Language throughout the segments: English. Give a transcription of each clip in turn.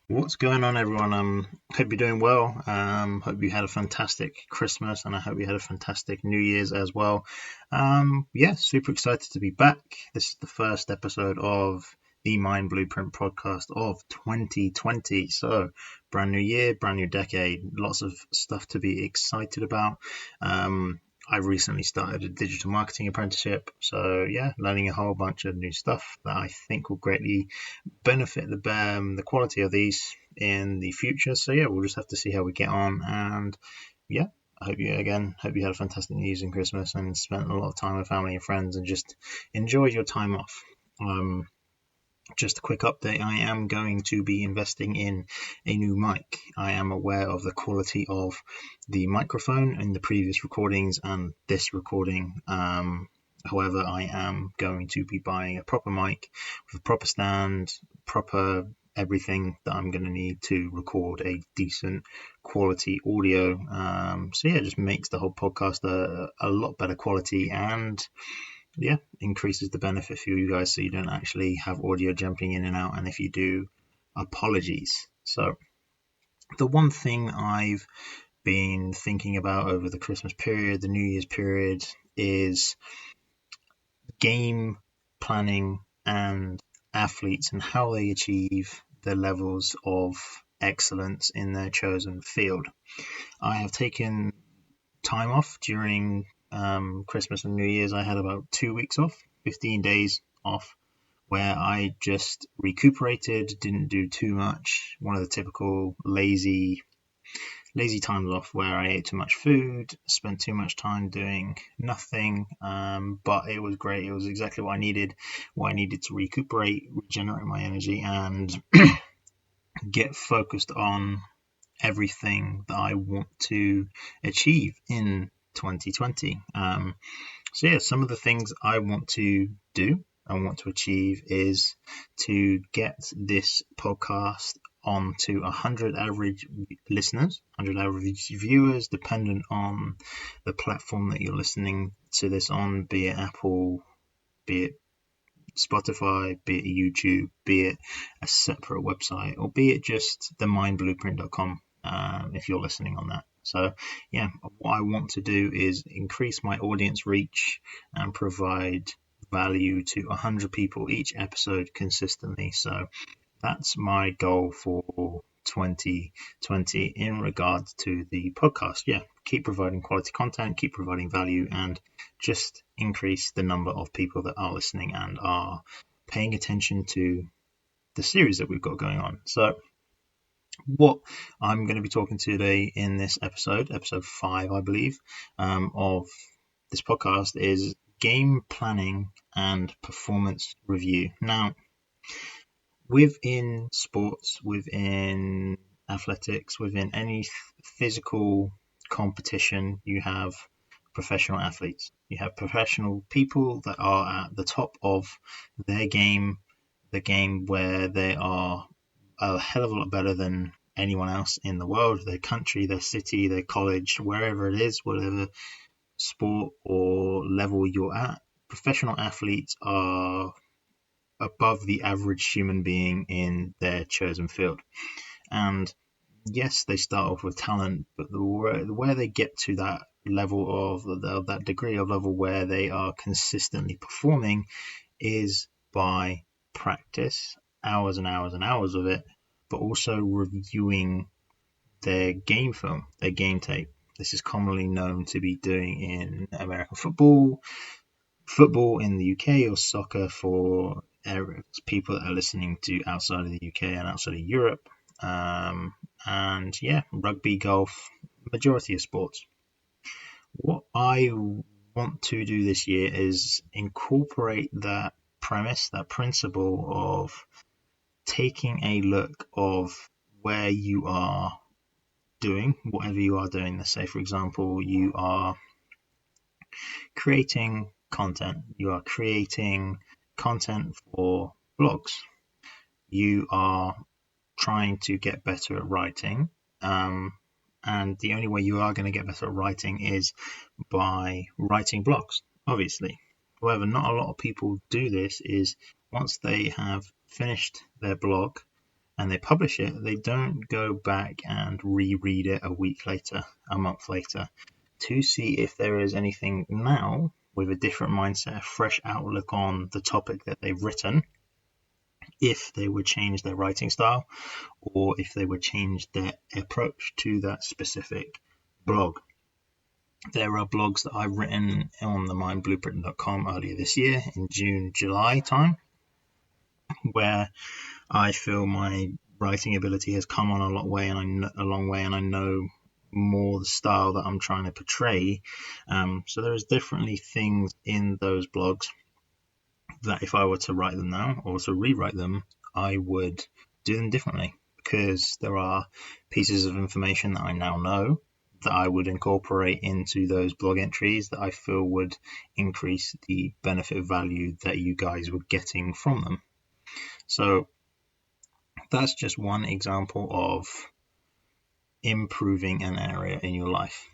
What's going on, everyone? Hope you're doing well. Hope you had a fantastic Christmas, and I hope you had a fantastic New Year's as well. Yeah, super excited to be back. This is the first episode of the Mind Blueprint podcast of 2020. So, brand new year, brand new decade, lots of stuff to be excited about. I recently started a digital marketing apprenticeship, so yeah, learning a whole bunch of new stuff that I think will greatly benefit the quality of these in the future. So yeah, we'll just have to see how we get on. And yeah, I hope you had a fantastic New Year's and Christmas and spent a lot of time with family and friends and just enjoyed your time off. Um, just a quick update, I am going to be investing in a new mic. I am aware of the quality of the microphone in the previous recordings and this recording. However, I am going to be buying a proper mic with a proper stand, proper everything that I'm going to need to record a decent quality audio. So yeah, it just makes the whole podcast a lot better quality, and yeah, increases the benefit for you guys so you don't actually have audio jumping in and out. And if you do, apologies. So, the one thing I've been thinking about over the Christmas period, the New Year's period, is game planning and athletes and how they achieve the levels of excellence in their chosen field. I have taken time off during Christmas and New Year's. I had about 2 weeks off, 15 days off, where I just recuperated, didn't do too much. One of the typical lazy times off where I ate too much food, spent too much time doing nothing. But it was great. It was exactly what I needed to recuperate, regenerate my energy, and get focused on everything that I want to achieve in 2020. So yeah, some of the things I want to do, I want to achieve is to get this podcast on to 100 average listeners, 100 average viewers, dependent on the platform that you're listening to this on, be it Apple, be it Spotify, be it YouTube, be it a separate website, or be it just the mindblueprint.com if you're listening on that. So, yeah, what I want to do is increase my audience reach and provide value to 100 people each episode consistently. So, that's my goal for 2020 in regards to the podcast. Yeah, keep providing quality content, keep providing value, and just increase the number of people that are listening and are paying attention to the series that we've got going on. So, what I'm going to be talking today in this episode 5, I believe, of this podcast is game planning and performance review. Now, within sports, within athletics, within any physical competition, you have professional athletes. You have professional people that are at the top of their game, the game where they are a hell of a lot better than anyone else in the world, their country, their city, their college, wherever it is, whatever sport or level you're at. Professional athletes are above the average human being in their chosen field. And yes, they start off with talent, but where they get to that level of that degree of level where they are consistently performing is by practice, hours and hours and hours of it, but also reviewing their game film, their game tape. This is commonly known to be doing in American football in the UK, or soccer for people that are listening to outside of the UK and outside of Europe. And yeah, rugby, golf, majority of sports. What I want to do this year is incorporate that premise, that principle of taking a look of where you are doing whatever you are doing. Let's say, for example, you are creating content. You are creating content for blogs. You are trying to get better at writing. And the only way you are going to get better at writing is by writing blogs, obviously. However, not a lot of people do this is once they have finished their blog, and they publish it, they don't go back and reread it a week later, a month later, to see if there is anything now with a different mindset, a fresh outlook on the topic that they've written, if they would change their writing style or if they would change their approach to that specific blog. There are blogs that I've written on the mindblueprint.com earlier this year in June, July time, where I feel my writing ability has come on a long way, and I know more the style that I'm trying to portray. So there is definitely things in those blogs that if I were to write them now or to rewrite them, I would do them differently, because there are pieces of information that I now know that I would incorporate into those blog entries that I feel would increase the benefit value that you guys were getting from them. So that's just one example of improving an area in your life.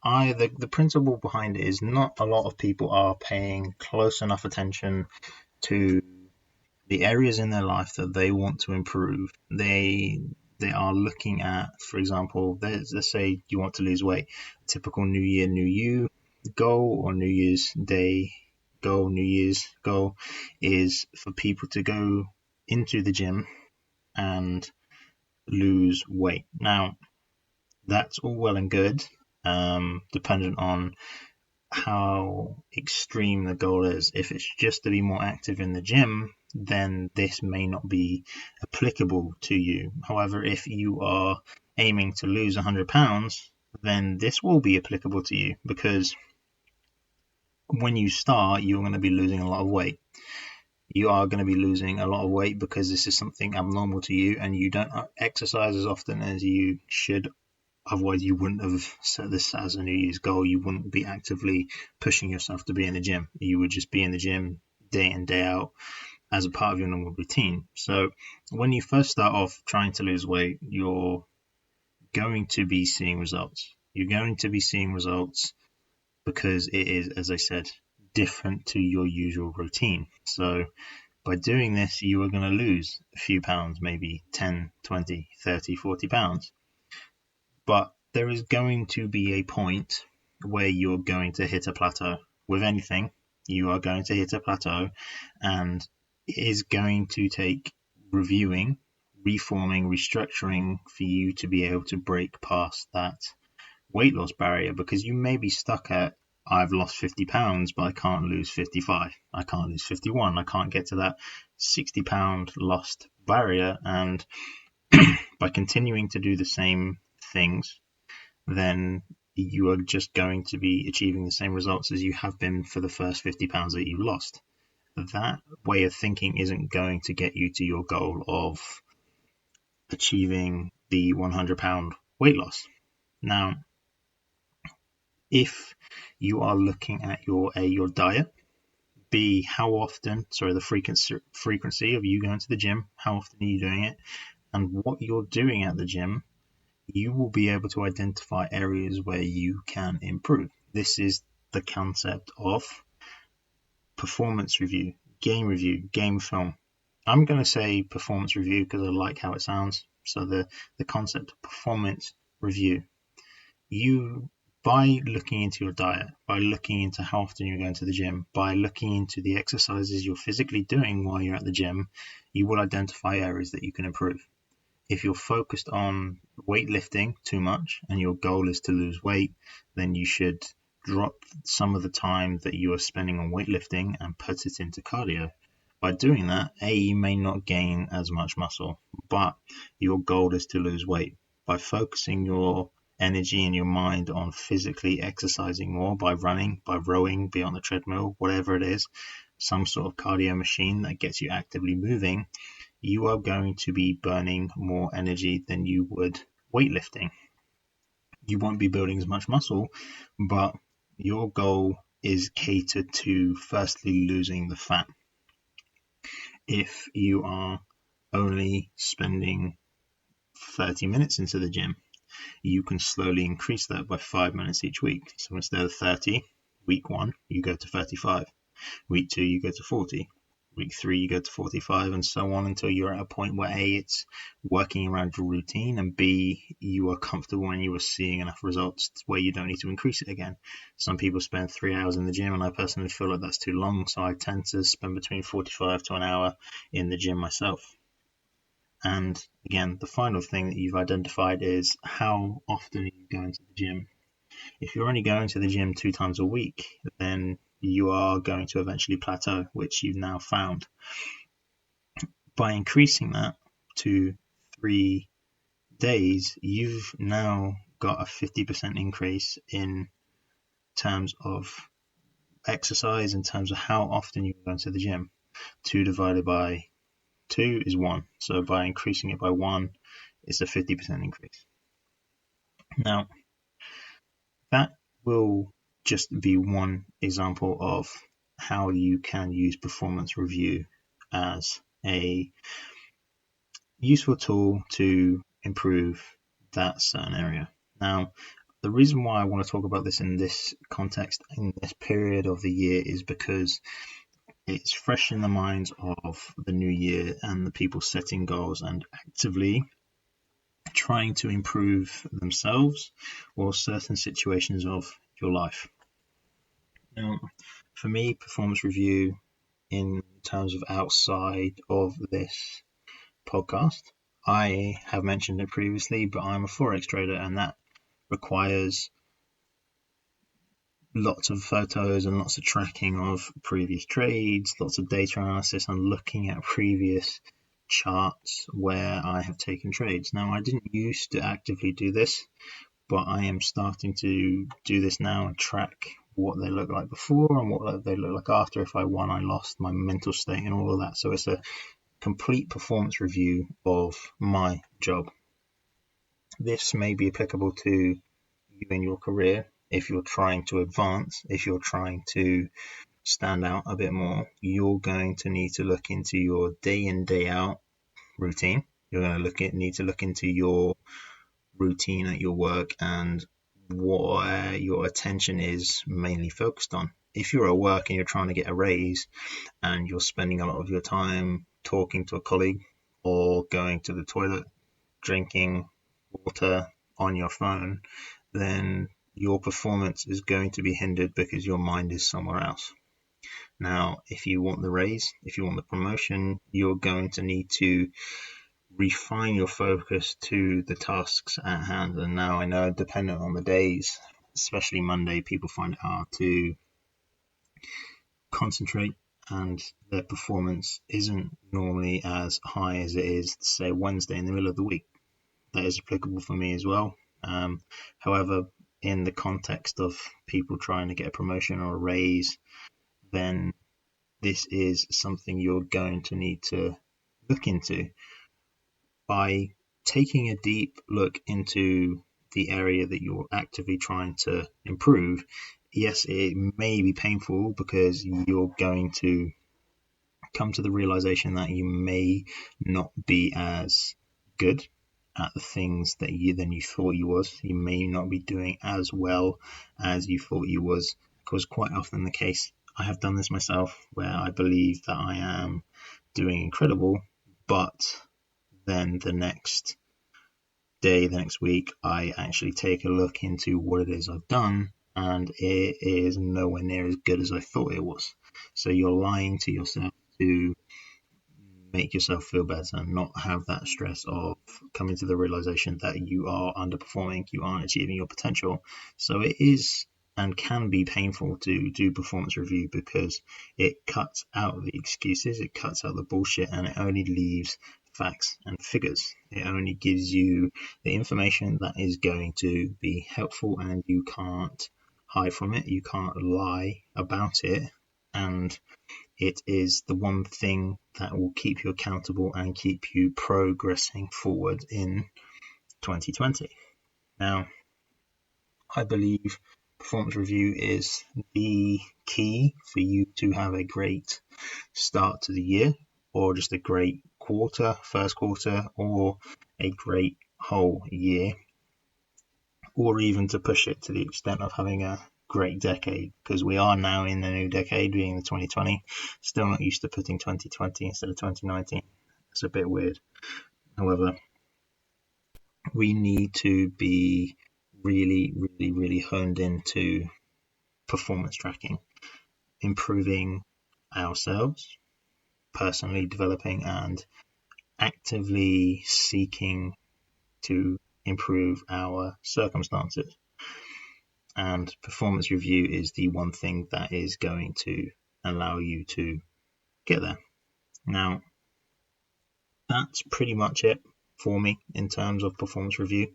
The principle behind it is not a lot of people are paying close enough attention to the areas in their life that they want to improve. They are looking at, for example, let's say you want to lose weight. Typical New Year, New You goal, or New Year's Day goal, New Year's goal, is for people to go into the gym and lose weight. Now, that's all well and good, dependent on how extreme the goal is. If it's just to be more active in the gym, then this may not be applicable to you. However, if you are aiming to lose 100 pounds, then this will be applicable to you, because when you start, you're going to be losing a lot of weight. You are going to be losing a lot of weight because this is something abnormal to you, and you don't exercise as often as you should. Otherwise, you wouldn't have set this as a New Year's goal. You wouldn't be actively pushing yourself to be in the gym. You would just be in the gym day in, day out as a part of your normal routine. So when you first start off trying to lose weight, you're going to be seeing results. You're going to be seeing results because it is, as I said, different to your usual routine. So by doing this, you are going to lose a few pounds, maybe 10, 20, 30, 40 pounds. But there is going to be a point where you're going to hit a plateau. With anything, you are going to hit a plateau, and it is going to take reviewing, reforming, restructuring for you to be able to break past that weight loss barrier, because you may be stuck at, I've lost 50 pounds, but I can't lose 55. I can't lose 51. I can't get to that 60 pound lost barrier. And by continuing to do the same things, then you are just going to be achieving the same results as you have been for the first 50 pounds that you lost. That way of thinking isn't going to get you to your goal of achieving the 100 pound weight loss. Now, if you are looking at your diet, B, the frequency of you going to the gym, how often are you doing it, and what you're doing at the gym, you will be able to identify areas where you can improve. This is the concept of performance review, game film. I'm going to say performance review because I like how it sounds. So the concept of performance review. You, by looking into your diet, by looking into how often you're going to the gym, by looking into the exercises you're physically doing while you're at the gym, you will identify areas that you can improve. If you're focused on weightlifting too much and your goal is to lose weight, then you should drop some of the time that you are spending on weightlifting and put it into cardio. By doing that, you may not gain as much muscle, but your goal is to lose weight. By focusing your energy and your mind on physically exercising more, by running, by rowing, be on the treadmill, whatever it is, some sort of cardio machine that gets you actively moving, you are going to be burning more energy than you would weightlifting. You won't be building as much muscle, but your goal is catered to firstly losing the fat. If you are only spending 30 minutes into the gym, you can slowly increase that by 5 minutes each week. So instead of 30, week 1, you go to 35. Week 2, you go to 40. week 3 you go to 45, and so on until you're at a point where A, it's working around your routine, and B, you are comfortable and you are seeing enough results where you don't need to increase it again. Some people spend 3 hours in the gym, and I personally feel like that's too long, so I tend to spend between 45 to an hour in the gym myself. And again, the final thing that you've identified is how often are you going to the gym? If you're only going to the gym 2 times a week, then you are going to eventually plateau, which you've now found. By increasing that to 3 days, you've now got a 50% increase in terms of exercise, in terms of how often you go to the gym. 2 divided by 2 is 1. So by increasing it by 1, it's a 50% increase. Now, that will just be one example of how you can use performance review as a useful tool to improve that certain area. Now, the reason why I want to talk about this in this context, in this period of the year, is because it's fresh in the minds of the new year and the people setting goals and actively trying to improve themselves or certain situations of your life. Now, for me, performance review in terms of outside of this podcast, I have mentioned it previously, but I'm a Forex trader, and that requires lots of photos and lots of tracking of previous trades, lots of data analysis, and looking at previous charts where I have taken trades. Now, I didn't used to actively do this, but I am starting to do this now and track what they look like before and what they look like after. If I won, I lost, my mental state and all of that. So it's a complete performance review of my job. This may be applicable to you in your career if you're trying to advance, if you're trying to stand out a bit more. You're going to need to look into your day in, day out routine. You're going to need to look into your routine at your work and what your attention is mainly focused on. If you're at work and you're trying to get a raise and you're spending a lot of your time talking to a colleague or going to the toilet, drinking water on your phone, then your performance is going to be hindered because your mind is somewhere else. Now, if you want the raise, if you want the promotion, you're going to need to refine your focus to the tasks at hand. And now I know, dependent on the days, especially Monday, people find it hard to concentrate and their performance isn't normally as high as it is, say, Wednesday in the middle of the week. That is applicable for me as well. However, in the context of people trying to get a promotion or a raise, then this is something you're going to need to look into. By taking a deep look into the area that you're actively trying to improve, yes, it may be painful because you're going to come to the realization that you may not be as good at the things that you thought you was. You may not be doing as well as you thought you was, because quite often the case, I have done this myself, where I believe that I am doing incredible, but then the next day, the next week, I actually take a look into what it is I've done, and it is nowhere near as good as I thought it was. So you're lying to yourself to make yourself feel better and not have that stress of coming to the realization that you are underperforming, you aren't achieving your potential. So it is and can be painful to do performance review because it cuts out the excuses, it cuts out the bullshit, and it only leaves facts and figures. It only gives you the information that is going to be helpful, and you can't hide from it, you can't lie about it, and it is the one thing that will keep you accountable and keep you progressing forward in 2020. Now, I believe performance review is the key for you to have a great start to the year, or just a great first quarter, or a great whole year, or even to push it to the extent of having a great decade, because we are now in the new decade, being the 2020. Still not used to putting 2020 instead of 2019. It's a bit weird. However, we need to be really, really, really honed into performance tracking, improving ourselves, personally developing and actively seeking to improve our circumstances. And performance review is the one thing that is going to allow you to get there. Now, that's pretty much it for me in terms of performance review.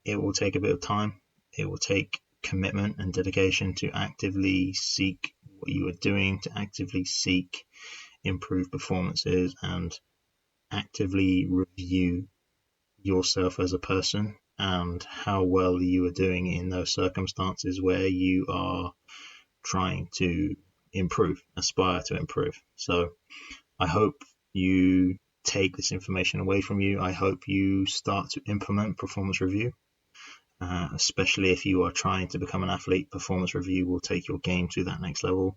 It will take a bit of time. It will take commitment and dedication to actively seek what you are doing, to actively seek improved performances, and actively review yourself as a person and how well you are doing in those circumstances where you are trying to improve, aspire to improve. So I hope you take this information away from you. I hope you start to implement performance review, especially if you are trying to become an athlete. Performance review will take your game to that next level.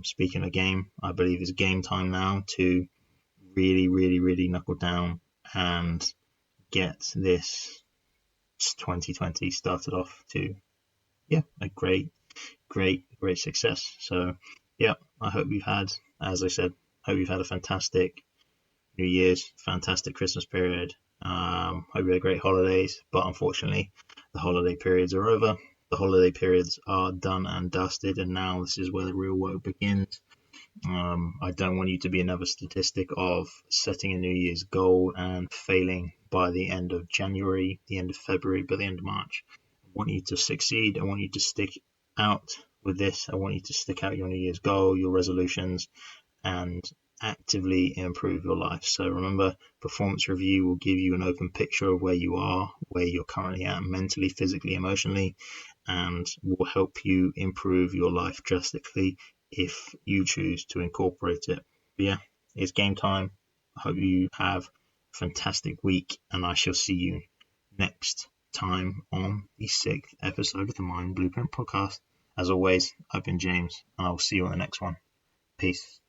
Speaking of game, I believe it's game time now to really, really, really knuckle down and get this 2020 started off to a great success. So I hope you've had, as I said, a fantastic New Year's, fantastic Christmas period. Hope you had great holidays, but unfortunately the holiday periods are over. The holiday periods are done and dusted, and now this is where the real work begins. I don't want you to be another statistic of setting a New Year's goal and failing by the end of January, the end of February, by the end of March. I want you to succeed. I want you to stick out with this. I want you to stick out your New Year's goal, your resolutions, and actively improve your life. So remember, performance review will give you an open picture of where you are, where you're currently at mentally, physically, emotionally, and will help you improve your life drastically if you choose to incorporate it. But it's game time. I hope you have a fantastic week, and I shall see you next time on the 6th episode of the Mind Blueprint podcast. As always, I've been James, and I will see you on the next one. Peace.